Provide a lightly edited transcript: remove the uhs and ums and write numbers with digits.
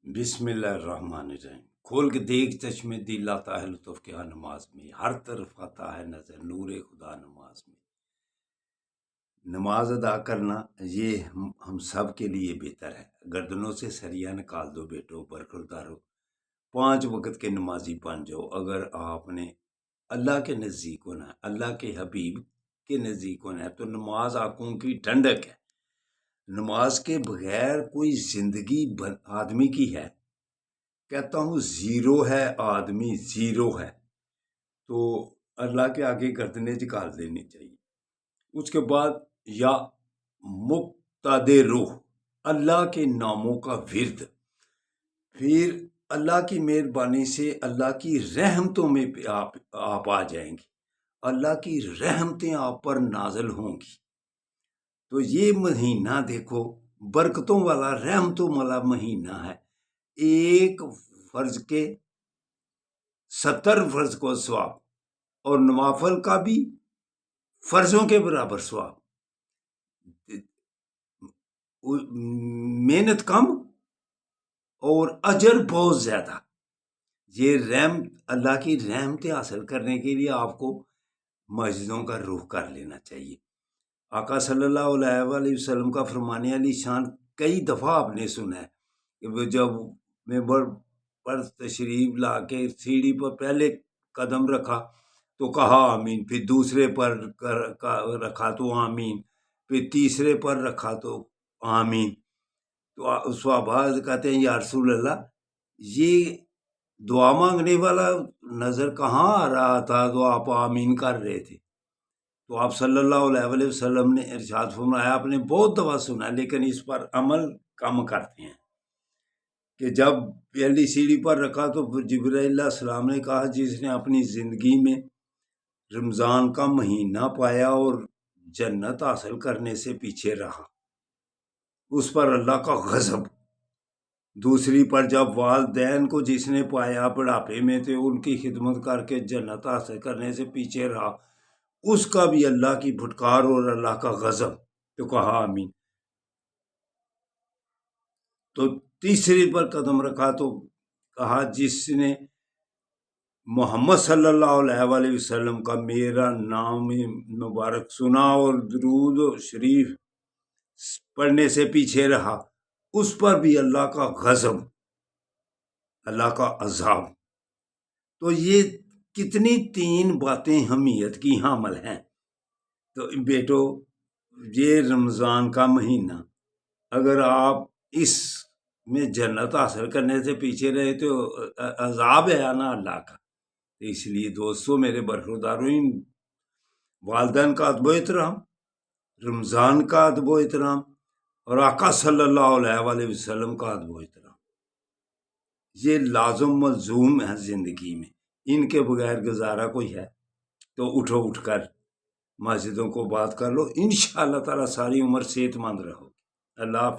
بسم اللہ الرحمن الرحیم۔ کھول کے دیکھ چشمے دل آتا ہے لطف کیا نماز میں، ہر طرف آتا ہے نظر نور خدا نماز میں۔ نماز ادا کرنا یہ ہم سب کے لیے بہتر ہے۔ گردنوں سے سریا نکال دو بیٹو، برخوردارو 5 وقت کے نمازی بن جاؤ۔ اگر آپ نے اللہ کے نزدیک ہونا ہے، اللہ کے حبیب کے نزدیک ہونا ہے، تو نماز آنکھوں کی ٹھنڈک ہے۔ نماز کے بغیر کوئی زندگی آدمی کی ہے، کہتا ہوں زیرو ہے، آدمی زیرو ہے۔ تو اللہ کے آگے گردنیں جھکا دینی چاہیے۔ اس کے بعد یا مقتدر اللہ کے ناموں کا ورد، پھر اللہ کی مہربانی سے اللہ کی رحمتوں میں آپ آ جائیں گے، اللہ کی رحمتیں آپ پر نازل ہوں گی۔ تو یہ مہینہ دیکھو برکتوں والا، رحمتوں والا مہینہ ہے۔ ایک فرض کے 70 فرض کو ثواب، اور نوافل کا بھی فرضوں کے برابر ثواب۔ محنت کم اور اجر بہت زیادہ۔ یہ رحمت، اللہ کی رحمتیں حاصل کرنے کے لیے آپ کو مسجدوں کا رخ کر لینا چاہیے۔ آقا صلی اللہ علیہ وآلہ وسلم کا فرمان علی شان کئی دفعہ آپ نے سنا ہے کہ وہ جب ممبر پر تشریف لا کے سیڑھی پر پہلے قدم رکھا تو کہا آمین، پھر دوسرے پر رکھا تو آمین، پھر تیسرے پر رکھا تو آمین۔ تو صحابہ کہتے ہیں یا رسول اللہ، یہ دعا مانگنے والا نظر کہاں آ رہا تھا تو آپ آمین کر رہے تھے؟ تو آپ صلی اللہ علیہ وسلم نے ارشاد فرمایا، آپ نے بہت دفعہ سنا لیکن اس پر عمل کم کرتے ہیں، کہ جب پہلی سیڑھی پر رکھا تو جبرائیل علیہ السلام نے کہا جس نے اپنی زندگی میں رمضان کا مہینہ پایا اور جنت حاصل کرنے سے پیچھے رہا، اس پر اللہ کا غضب۔ دوسری پر جب والدین کو جس نے پایا بڑھاپے میں تھے، ان کی خدمت کر کے جنت حاصل کرنے سے پیچھے رہا، اس کا بھی اللہ کی پھٹکار اور اللہ کا غضب۔ تو کہا آمین۔ تو تیسری پر قدم رکھا تو کہا جس نے محمد صلی اللہ علیہ وآلہ وسلم کا میرا نام مبارک سنا اور درود و شریف پڑھنے سے پیچھے رہا، اس پر بھی اللہ کا غضب، اللہ کا عذاب۔ تو یہ کتنی 3 باتیں اہمیت کی حامل ہیں۔ تو بیٹو، یہ رمضان کا مہینہ اگر آپ اس میں جنت حاصل کرنے سے پیچھے رہے تو عذاب ہے نا اللہ کا۔ اس لیے دوستو میرے برخورداروں، والدین کا ادب و احترام، رمضان کا ادب و احترام، اور آقا صلی اللہ علیہ وآلہ وسلم کا ادب و احترام، یہ لازم ملزوم ہے زندگی میں۔ ان کے بغیر گزارا کوئی ہے؟ تو اٹھو، اٹھ کر مسجدوں کو بات کر لو، انشاءاللہ تعالی ساری عمر صحت مند رہو۔ اللہ